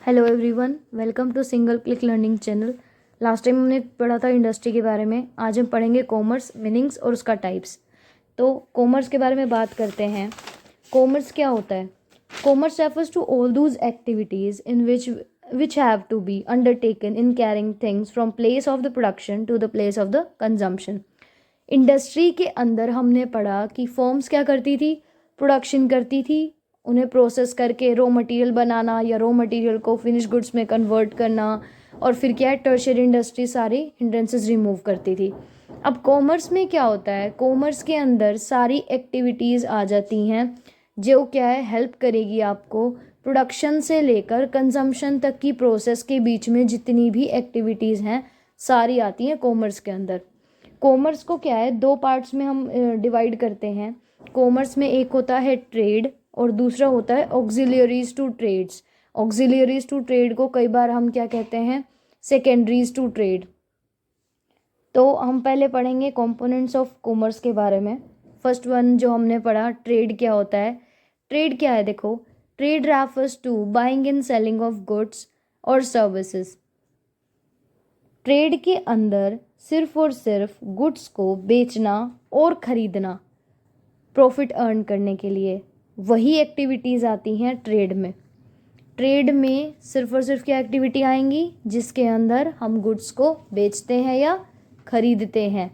Hello everyone, welcome to single click learning channel. Last time हमने पढ़ा था industry के बारे में। आज हम पढ़ेंगे कॉमर्स, मीनिंग्स और उसका टाइप्स। तो कॉमर्स के बारे में बात करते हैं। कॉमर्स क्या होता है? Commerce refers to all those activities in which have to be undertaken in carrying things from place of the production to the place of the consumption. Industry के अंदर हमने पढ़ा कि फर्म्स क्या करती थी, प्रोडक्शन करती थी, उन्हें प्रोसेस करके रॉ मटेरियल बनाना या रॉ मटेरियल को फिनिश गुड्स में कन्वर्ट करना, और फिर क्या है, टर्शियरी इंडस्ट्री सारी हिंड्रेंसेस रिमूव करती थी। अब कॉमर्स में क्या होता है, कॉमर्स के अंदर सारी एक्टिविटीज़ आ जाती हैं जो क्या है, हेल्प करेगी आपको प्रोडक्शन से लेकर कंजम्पशन तक की प्रोसेस के बीच में जितनी भी एक्टिविटीज़ हैं सारी आती हैं कॉमर्स के अंदर। कॉमर्स को क्या है, दो पार्ट्स में हम डिवाइड करते हैं। कॉमर्स में एक होता है ट्रेड और दूसरा होता है auxiliaries to trades. Auxiliaries to trade को कई बार हम क्या कहते हैं, सेकेंडरीज टू ट्रेड। तो हम पहले पढ़ेंगे कंपोनेंट्स ऑफ कॉमर्स के बारे में। फर्स्ट वन जो हमने पढ़ा, ट्रेड क्या होता है। ट्रेड क्या है, देखो, trade refers to buying and selling of goods और सर्विसेज। ट्रेड के अंदर सिर्फ और सिर्फ गुड्स को बेचना और ख़रीदना, प्रॉफिट अर्न करने के लिए, वही एक्टिविटीज़ आती हैं ट्रेड में। ट्रेड में सिर्फ और सिर्फ क्या एक्टिविटी आएंगी, जिसके अंदर हम गुड्स को बेचते हैं या ख़रीदते हैं।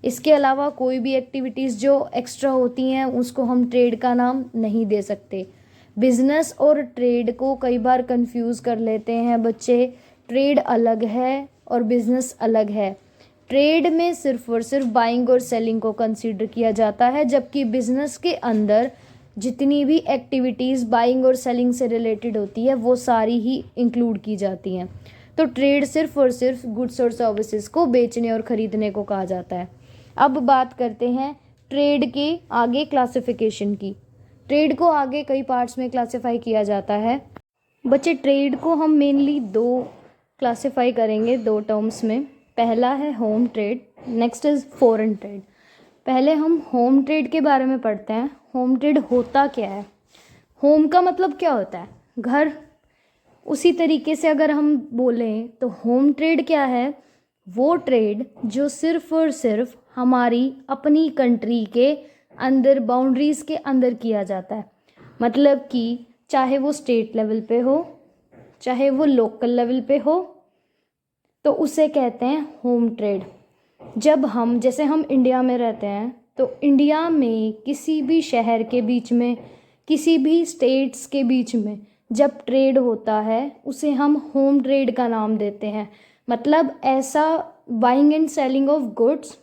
इसके अलावा कोई भी एक्टिविटीज़ जो एक्स्ट्रा होती हैं उसको हम ट्रेड का नाम नहीं दे सकते। बिजनेस और ट्रेड को कई बार कंफ्यूज कर लेते हैं बच्चे। ट्रेड अलग है और बिजनेस अलग है। ट्रेड में सिर्फ और सिर्फ बाइंग और सेलिंग को कंसीडर किया जाता है, जबकि बिजनेस के अंदर जितनी भी एक्टिविटीज़ बाइंग और सेलिंग से रिलेटेड होती है वो सारी ही इंक्लूड की जाती हैं। तो ट्रेड सिर्फ और सिर्फ गुड्स और सर्विसेज को बेचने और ख़रीदने को कहा जाता है। अब बात करते हैं ट्रेड के आगे क्लासिफिकेशन की। ट्रेड को आगे कई पार्ट्स में क्लासिफाई किया जाता है। बच्चे, ट्रेड को हम मेनली दो क्लासिफाई करेंगे, दो टर्म्स में। पहला है home trade, next is foreign trade. पहले हम होम ट्रेड के बारे में पढ़ते हैं। होम ट्रेड होता क्या है? होम का मतलब क्या होता है? घर। उसी तरीके से अगर हम बोलें तो होम ट्रेड क्या है? वो ट्रेड जो सिर्फ और सिर्फ हमारी अपनी कंट्री के अंदर, बाउंड्रीज़ के अंदर किया जाता है। मतलब कि चाहे वो स्टेट लेवल पे हो, चाहे वो लोकल लेवल पे हो, तो उसे कहते हैं होम ट्रेड। जब हम, जैसे हम इंडिया में रहते हैं, तो इंडिया में किसी भी शहर के बीच में, किसी भी स्टेट्स के बीच में जब ट्रेड होता है उसे हम होम ट्रेड का नाम देते हैं। मतलब ऐसा buying and selling of goods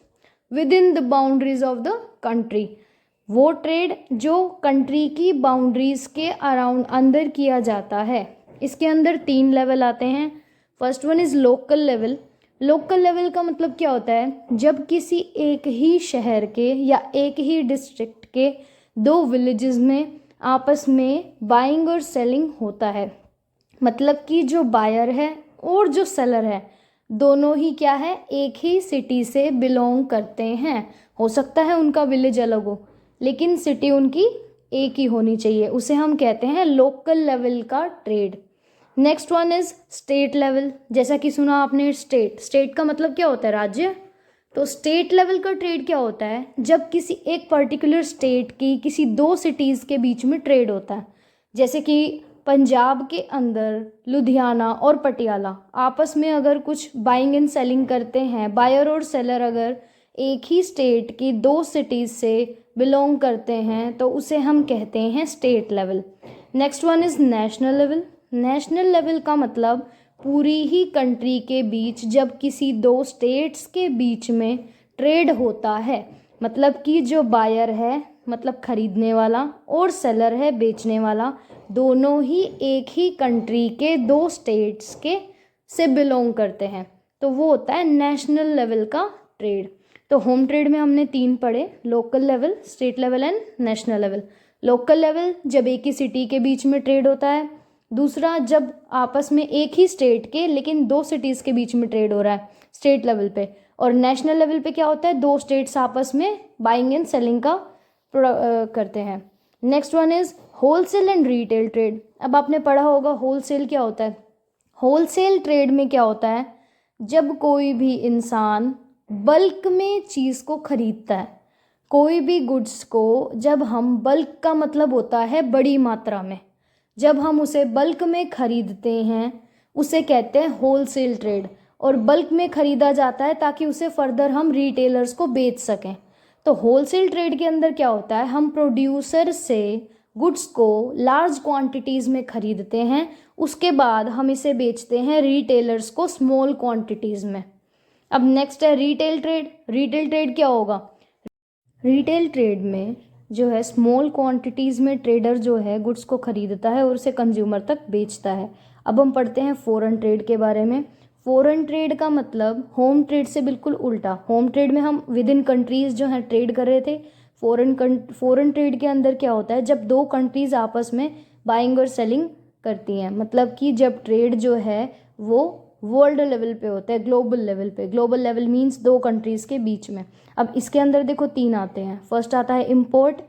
with in the boundaries of the country. वो ट्रेड जो कंट्री की बाउंड्रीज के अराउंड अंदर किया जाता है। इसके अंदर 3 लेवल आते हैं। First one is local level. Local level का मतलब क्या होता है? जब किसी एक ही शहर के या एक ही डिस्ट्रिक्ट के 2 विलेजेस में आपस में बाइंग और सेलिंग होता है। मतलब कि जो बायर है और जो सेलर है दोनों ही क्या है, एक ही सिटी से बिलोंग करते हैं। हो सकता है उनका विलेज अलग हो, लेकिन सिटी उनकी एक ही होनी चाहिए। उसे हम कहते हैं लोकल लेवल का trade. Next one is state level. जैसा कि सुना आपने, स्टेट। स्टेट का मतलब क्या होता है? राज्य। तो स्टेट लेवल का ट्रेड क्या होता है? जब किसी एक पर्टिकुलर स्टेट की किसी 2 सिटीज़ के बीच में ट्रेड होता है। जैसे कि पंजाब के अंदर लुधियाना और पटियाला आपस में अगर कुछ बाइंग एंड सेलिंग करते हैं, बायर और सेलर अगर एक ही स्टेट की 2 सिटीज़ से बिलोंग करते हैं, तो उसे हम कहते हैं state level. Next one is national level. National level का मतलब पूरी ही कंट्री के बीच जब किसी 2 स्टेट्स के बीच में ट्रेड होता है। मतलब कि जो बायर है, मतलब खरीदने वाला, और सेलर है, बेचने वाला, दोनों ही एक ही कंट्री के 2 स्टेट्स के से बिलोंग करते हैं। तो वो होता है नेशनल लेवल का ट्रेड। तो होम ट्रेड में हमने 3 पढ़े, local level, state level and national level. Local level जब एक ही सिटी के बीच में ट्रेड होता है। दूसरा, जब आपस में एक ही स्टेट के लेकिन 2 सिटीज़ के बीच में ट्रेड हो रहा है, स्टेट लेवल पे। और नेशनल लेवल पे क्या होता है? 2 स्टेट्स आपस में बाइंग एंड सेलिंग का करते हैं। Next one is wholesale and retail trade. अब आपने पढ़ा होगा होलसेल क्या होता है। होलसेल ट्रेड में क्या होता है, जब कोई भी इंसान बल्क में चीज़ को खरीदता है, कोई भी गुड्स को जब हम बल्क का मतलब होता है बड़ी मात्रा में, जब हम उसे बल्क में खरीदते हैं उसे कहते हैं होलसेल ट्रेड। और बल्क में खरीदा जाता है ताकि उसे फर्दर हम रिटेलर्स को बेच सकें। तो होलसेल ट्रेड के अंदर क्या होता है, हम प्रोड्यूसर से गुड्स को लार्ज क्वांटिटीज़ में खरीदते हैं, उसके बाद हम इसे बेचते हैं रिटेलर्स को स्मॉल क्वांटिटीज़ में। अब नेक्स्ट है रिटेल ट्रेड। रिटेल ट्रेड क्या होगा, रिटेल ट्रेड में जो है स्मॉल क्वांटिटीज़ में ट्रेडर जो है गुड्स को खरीदता है और उसे कंज्यूमर तक बेचता है। अब हम पढ़ते हैं फॉरेन ट्रेड के बारे में। फॉरेन ट्रेड का मतलब होम ट्रेड से बिल्कुल उल्टा। होम ट्रेड में हम विद इन कंट्रीज़ जो है ट्रेड कर रहे थे। फॉरेन ट्रेड के अंदर क्या होता है, जब दो कंट्रीज़ आपस में बाइंग और सेलिंग करती हैं, मतलब कि जब ट्रेड जो है वो वर्ल्ड लेवल पे होता है, ग्लोबल लेवल पे। ग्लोबल लेवल मींस दो कंट्रीज़ के बीच में। अब इसके अंदर देखो तीन आते हैं। फर्स्ट आता है इम्पोर्ट,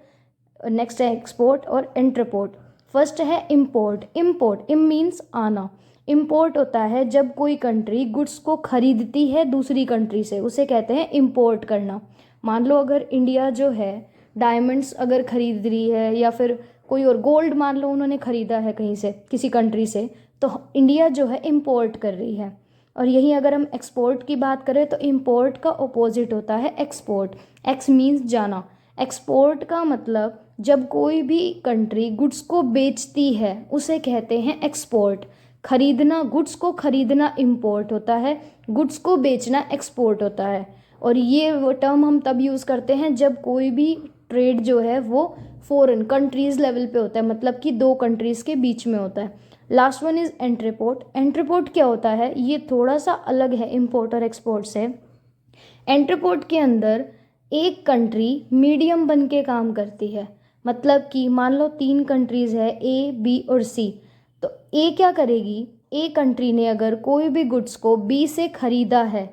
नेक्स्ट है एक्सपोर्ट और एंट्रपोर्ट। फर्स्ट है इम्पोर्ट। इम्पोर्ट इम मीन्स आना। इम्पोर्ट होता है जब कोई कंट्री गुड्स को खरीदती है दूसरी कंट्री से, उसे कहते हैं इम्पोर्ट करना। मान लो अगर इंडिया जो है डायमंड्स अगर खरीद रही है या फिर कोई और गोल्ड मान लो उन्होंने खरीदा है कहीं से, किसी कंट्री से, तो इंडिया जो है इम्पोर्ट कर रही है। और यही अगर हम एक्सपोर्ट की बात करें तो इम्पोर्ट का ऑपोजिट होता है एक्सपोर्ट। एक्स मीन्स जाना। एक्सपोर्ट का मतलब जब कोई भी कंट्री गुड्स को बेचती है उसे कहते हैं एक्सपोर्ट। खरीदना, गुड्स को खरीदना इम्पोर्ट होता है, गुड्स को बेचना एक्सपोर्ट होता है। और ये वो टर्म हम तब यूज़ करते हैं जब कोई भी ट्रेड जो है वो फॉरेन कंट्रीज़ लेवल पे होता है, मतलब कि दो कंट्रीज़ के बीच में होता है। Last one is entrepot. Entrepot क्या होता है, ये थोड़ा सा अलग है इम्पोर्ट और एक्सपोर्ट से। एंट्रीपोर्ट के अंदर एक कंट्री मीडियम बन के काम करती है, मतलब कि मान लो तीन कंट्रीज़ है ए बी और सी, तो ए क्या करेगी, ए कंट्री ने अगर कोई भी गुड्स को बी से ख़रीदा है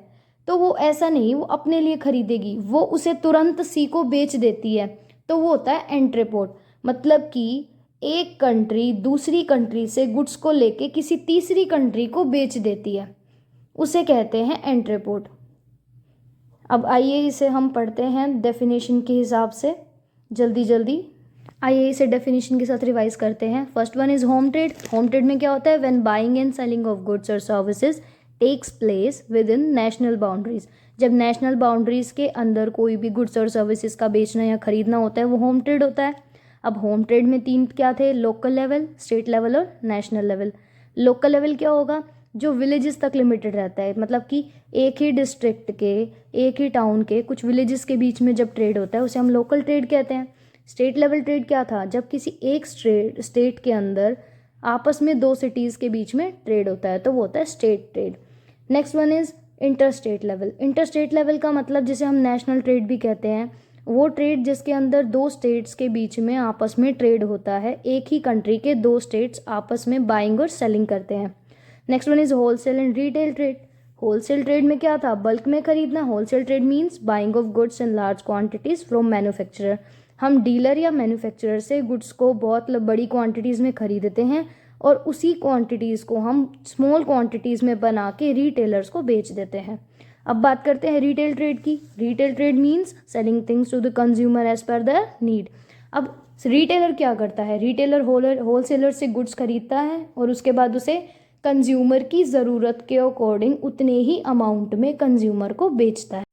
तो वो ऐसा नहीं वो अपने लिए ख़रीदेगी, वो उसे तुरंत सी को बेच देती है, तो वो होता है एंट्रीपोर्ट। मतलब कि एक कंट्री दूसरी कंट्री से गुड्स को लेके किसी तीसरी कंट्री को बेच देती है, उसे कहते हैं एंट्रीपोर्ट। अब आइए इसे हम पढ़ते हैं डेफिनेशन के हिसाब से जल्दी जल्दी। आइए इसे डेफिनेशन के साथ रिवाइज करते हैं। First one is home trade. Home trade में क्या होता है, when buying and selling of goods और services takes place within national boundaries. जब नेशनल बाउंड्रीज के अंदर कोई भी गुड्स और सर्विसेज का बेचना या खरीदना होता है वो होम ट्रेड होता है। अब होम ट्रेड में तीन क्या थे, लोकल लेवल, स्टेट लेवल और नेशनल लेवल। लोकल लेवल क्या होगा, जो विलेजेस तक लिमिटेड रहता है, मतलब कि एक ही डिस्ट्रिक्ट के, एक ही टाउन के कुछ विलेजेस के बीच में जब ट्रेड होता है उसे हम लोकल ट्रेड कहते हैं। स्टेट लेवल ट्रेड क्या था, जब किसी एक स्टेट के अंदर आपस में दो सिटीज़ के बीच में ट्रेड होता है तो वो होता है state trade. Next one is interstate level. Interstate level का मतलब जिसे हम नेशनल ट्रेड भी कहते हैं, वो ट्रेड जिसके अंदर दो स्टेट्स के बीच में आपस में ट्रेड होता है, एक ही कंट्री के दो स्टेट्स आपस में बाइंग और सेलिंग करते हैं। Next one is wholesale and retail trade. Wholesale trade में क्या था, बल्क में खरीदना। Wholesale trade means buying of goods in large quantities from manufacturer. हम डीलर या मैन्युफैक्चरर से गुड्स को बहुत बड़ी क्वांटिटीज़ में खरीदते हैं और उसी क्वांटिटीज़ को हम स्मॉल क्वांटिटीज़ में बना के रिटेलर्स को बेच देते हैं। अब बात करते हैं रिटेल ट्रेड की। Retail trade means selling things to the consumer as per their need. अब रिटेलर क्या करता है, रिटेलर होलसेलर से गुड्स खरीदता है और उसके बाद उसे कंज्यूमर की ज़रूरत के अकॉर्डिंग उतने ही अमाउंट में कंज्यूमर को बेचता है।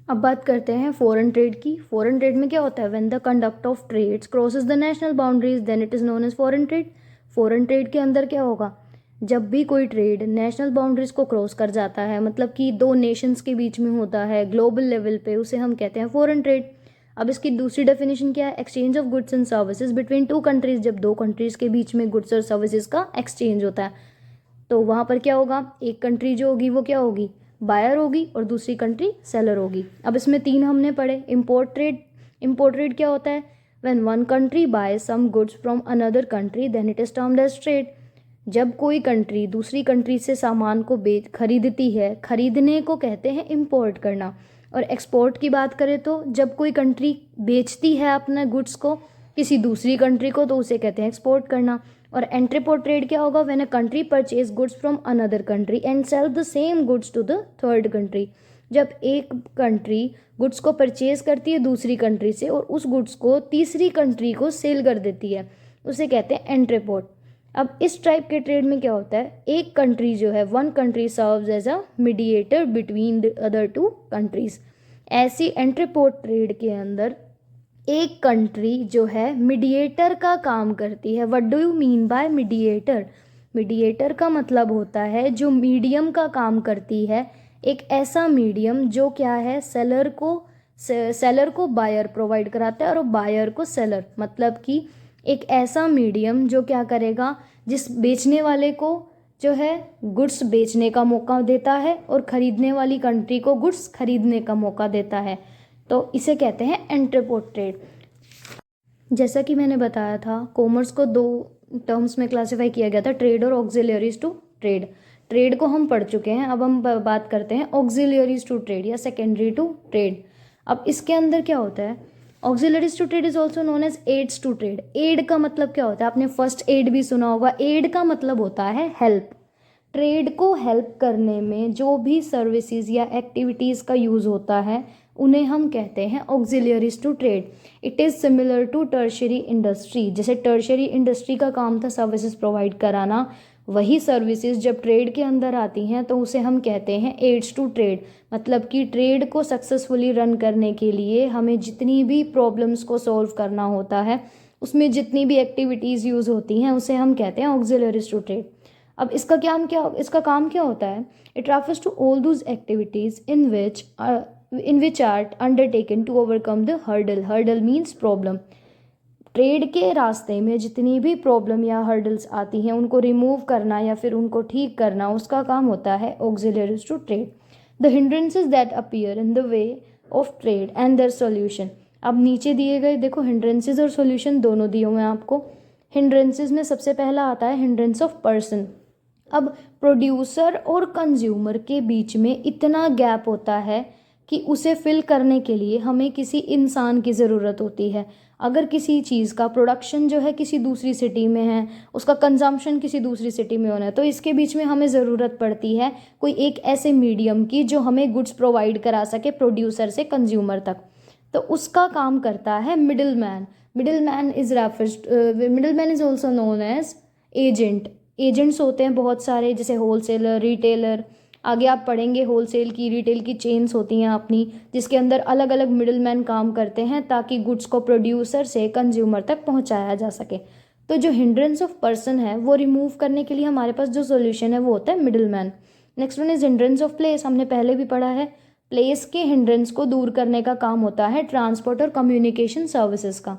अब बात करते हैं फॉरेन ट्रेड की। फॉरेन ट्रेड में क्या होता है, when the conduct of trades crosses the national boundaries then it is known as foreign trade. Foreign trade के अंदर क्या होगा, जब भी कोई ट्रेड नेशनल बाउंड्रीज को क्रॉस कर जाता है, मतलब कि दो नेशंस के बीच में होता है ग्लोबल लेवल पे, उसे हम कहते हैं फॉरेन ट्रेड। अब इसकी दूसरी डेफिनेशन क्या है, exchange of goods and services between two countries. जब दो कंट्रीज के बीच में गुड्स और सर्विसेज का एक्सचेंज होता है तो वहाँ पर क्या होगा, एक कंट्री जो होगी वो क्या होगी, बायर होगी और दूसरी कंट्री सेलर होगी। अब इसमें तीन हमने पढ़े। Import trade. इम्पोर्ट ट्रेड क्या होता है, when one country buy some goods from another country then it is termed as trade. जब कोई कंट्री दूसरी कंट्री से सामान को खरीदती है, खरीदने को कहते हैं इम्पोर्ट करना। और एक्सपोर्ट की बात करें तो जब कोई कंट्री बेचती है अपने गुड्स को किसी दूसरी कंट्री को, तो उसे कहते हैं एक्सपोर्ट करना। और एंट्रीपोर्ट ट्रेड क्या होगा? When a country purchase goods from another country and sell the same goods to the third country. जब एक कंट्री गुड्स को परचेज करती है दूसरी कंट्री से और उस गुड्स को तीसरी कंट्री को सेल कर देती है, उसे कहते हैं एंट्रीपोर्ट। अब इस टाइप के ट्रेड में क्या होता है, एक कंट्री जो है, one country serves as a mediator between the other two countries. ऐसी एंट्रीपोर्ट ट्रेड के अंदर एक कंट्री जो है मीडिएटर का काम करती है। What do you mean by mediator? Mediator का मतलब होता है जो मीडियम का काम करती है, एक ऐसा मीडियम जो क्या है, सेलर को बायर प्रोवाइड कराता है और बायर को सेलर। मतलब कि एक ऐसा मीडियम जो क्या करेगा, जिस बेचने वाले को जो है गुड्स बेचने का मौका देता है और ख़रीदने वाली कंट्री को गुड्स खरीदने का मौका देता है, तो इसे कहते हैं एंट्रीपोर्ट ट्रेड। जैसा कि मैंने बताया था, कॉमर्स को दो टर्म्स में क्लासिफाई किया गया था, ट्रेड और ऑक्सिलरीज टू ट्रेड। ट्रेड को हम पढ़ चुके हैं, अब हम बात करते हैं ऑक्सिलरीज टू ट्रेड या सेकेंडरी टू ट्रेड। अब इसके अंदर क्या होता है, auxiliaries to trade is also known as aids to trade. Aid का मतलब क्या होता है? आपने फर्स्ट एड भी सुना होगा। एड का मतलब होता है हेल्प। ट्रेड को हेल्प करने में जो भी सर्विसेज या एक्टिविटीज़ का यूज़ होता है उन्हें हम कहते हैं auxiliaries to trade. It is similar to tertiary industry. जैसे टर्शरी इंडस्ट्री का काम था सर्विसेज प्रोवाइड कराना, वही सर्विसेज जब ट्रेड के अंदर आती हैं तो उसे हम कहते हैं एड्स टू ट्रेड। मतलब कि ट्रेड को सक्सेसफुली रन करने के लिए हमें जितनी भी प्रॉब्लम्स को सॉल्व करना होता है, उसमें जितनी भी एक्टिविटीज़ यूज़ होती हैं, उसे हम कहते हैं ऑक्सिलरीज टू ट्रेड। अब इसका काम क्या होता है? It refers to all those activities in which are undertaken to overcome the hurdle. Hurdle means problem. Trade के रास्ते में जितनी भी प्रॉब्लम या हर्डल्स आती हैं उनको रिमूव करना या फिर उनको ठीक करना, उसका काम होता है auxiliaries to trade. The hindrances that appear in the way of trade and their solution. अब नीचे दिए गए देखो, हिंड्रेंसेस और सॉल्यूशन दोनों दिए हुए हैं आपको। हिंड्रेंसेस में सबसे पहला आता है हिंड्रेंस ऑफ पर्सन। अब प्रोड्यूसर और कंज्यूमर के बीच में इतना गैप होता है कि उसे फिल करने के लिए हमें किसी इंसान की ज़रूरत होती है। अगर किसी चीज़ का प्रोडक्शन जो है किसी दूसरी सिटी में है, उसका कंजम्पशन किसी दूसरी सिटी में होना है, तो इसके बीच में हमें ज़रूरत पड़ती है कोई एक ऐसे मीडियम की जो हमें गुड्स प्रोवाइड करा सके प्रोड्यूसर से कंज्यूमर तक। तो उसका काम करता है middleman. Middleman is also known as agent. Agents होते हैं बहुत सारे, जैसे होलसेलर, रिटेलर। आगे आप पढ़ेंगे होलसेल की, रिटेल की चेन्स होती हैं अपनी, जिसके अंदर अलग अलग मिडिलमैन काम करते हैं ताकि गुड्स को प्रोड्यूसर से कंज्यूमर तक पहुंचाया जा सके। तो जो हिंड्रेंस ऑफ पर्सन है वो रिमूव करने के लिए हमारे पास जो सोल्यूशन है वो होता है middleman. Next one is hindrance of place. हमने पहले भी पढ़ा है, प्लेस के हिंड्रेंस को दूर करने का काम होता है ट्रांसपोर्ट और कम्युनिकेशन सर्विसेज का।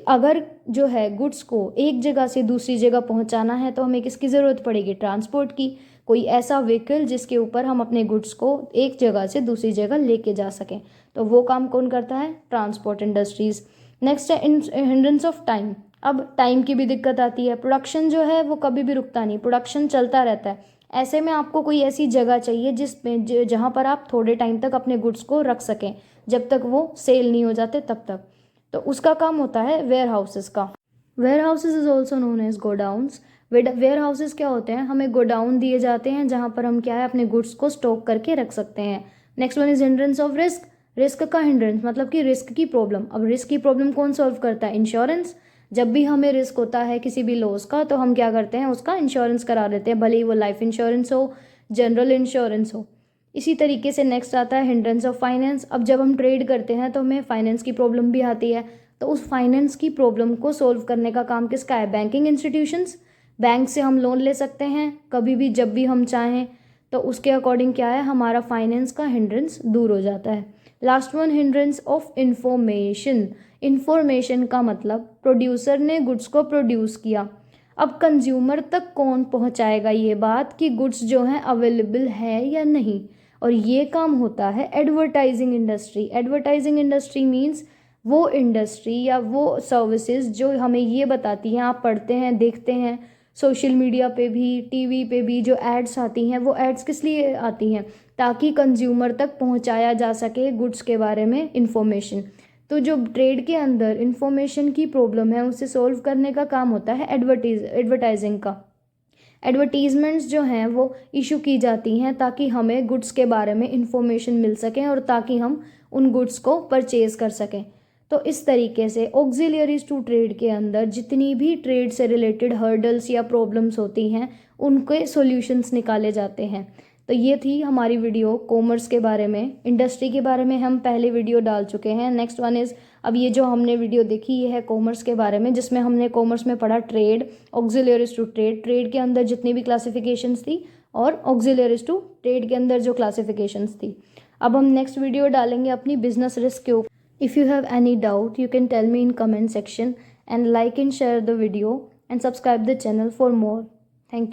अगर जो है गुड्स को एक जगह से दूसरी जगह पहुंचाना है तो हमें किसकी ज़रूरत पड़ेगी? ट्रांसपोर्ट की। कोई ऐसा व्हीकल जिसके ऊपर हम अपने गुड्स को एक जगह से दूसरी जगह लेके जा सकें, तो वो काम कौन करता है? Transport industries. नेक्स्ट है हिंड्रेंस ऑफ टाइम। अब टाइम की भी दिक्कत आती है। प्रोडक्शन जो है वो कभी भी रुकता नहीं, प्रोडक्शन चलता रहता है। ऐसे में आपको कोई ऐसी जगह चाहिए जिसमें जहाँ पर आप थोड़े टाइम तक अपने गुड्स को रख सकें, जब तक वो सेल नहीं हो जाते तब तक। तो उसका काम होता है वेयर हाउसेस का। Warehouses is also known as godowns. Warehouses क्या होते हैं? हमें गोडाउन दिए जाते हैं जहाँ पर हम क्या है अपने गुड्स को स्टॉक करके रख सकते हैं। Next one is hindrance of risk. Risk का हिंड्रेंस मतलब कि रिस्क की प्रॉब्लम। अब रिस्क की प्रॉब्लम कौन सॉल्व करता है? इंश्योरेंस। जब भी हमें रिस्क होता है किसी भी लॉस का तो हम क्या करते हैं, उसका इंश्योरेंस करा देते हैं, भले ही वो लाइफ इंश्योरेंस हो, जनरल इंश्योरेंस हो। इसी तरीके से नेक्स्ट आता है हिंड्रेंस ऑफ फाइनेंस। अब जब हम ट्रेड करते हैं तो हमें फाइनेंस की प्रॉब्लम भी आती है, तो उस फाइनेंस की प्रॉब्लम को सोल्व करने का काम किसका है? Banking institutions. बैंक से हम लोन ले सकते हैं कभी भी जब भी हम चाहें, तो उसके अकॉर्डिंग क्या है, हमारा फाइनेंस का हिंड्रेंस दूर हो जाता है। Last one hindrance of information. Information का मतलब प्रोड्यूसर ने गुड्स को प्रोड्यूस किया, अब कंज्यूमर तक कौन पहुंचाएगा ये बात कि गुड्स जो हैं अवेलेबल है या नहीं, और ये काम होता है advertising industry. Advertising industry means वो इंडस्ट्री या वो सर्विसेज जो हमें ये बताती हैं, आप पढ़ते हैं, देखते हैं सोशल मीडिया पे भी, टीवी पे भी जो एड्स आती हैं, वो एड्स किस लिए आती हैं? ताकि कंज्यूमर तक पहुंचाया जा सके गुड्स के बारे में इंफॉर्मेशन। तो जो ट्रेड के अंदर इंफॉर्मेशन की प्रॉब्लम है उसे सॉल्व करने का काम होता है एडवर्टाइजिंग का। एडवर्टीज़मेंट्स जो हैं वो इशू की जाती हैं ताकि हमें गुड्स के बारे में इंफॉर्मेशन मिल सकें और ताकि हम उन गुड्स को परचेज़ कर सकें। तो इस तरीके से ऑक्सिलियरीज टू ट्रेड के अंदर जितनी भी ट्रेड से रिलेटेड हर्डल्स या प्रॉब्लम्स होती हैं उनके सॉल्यूशंस निकाले जाते हैं। तो ये थी हमारी वीडियो कॉमर्स के बारे में। इंडस्ट्री के बारे में हम पहले वीडियो डाल चुके हैं। नेक्स्ट वन इज़, अब ये जो हमने वीडियो देखी ये है कॉमर्स के बारे में, जिसमें हमने कॉमर्स में पढ़ा trade, auxiliaries to trade, trade के अंदर जितनी भी क्लासिफिकेशंस थी और ऑक्सिलियरीज टू ट्रेड के अंदर जो क्लासिफिकेशंस थी। अब हम नेक्स्ट वीडियो डालेंगे अपनी बिजनेस रिस्क के ऊपर। If you have any doubt, you can tell me in comment section, and like and share the video and subscribe the channel for more. Thank you.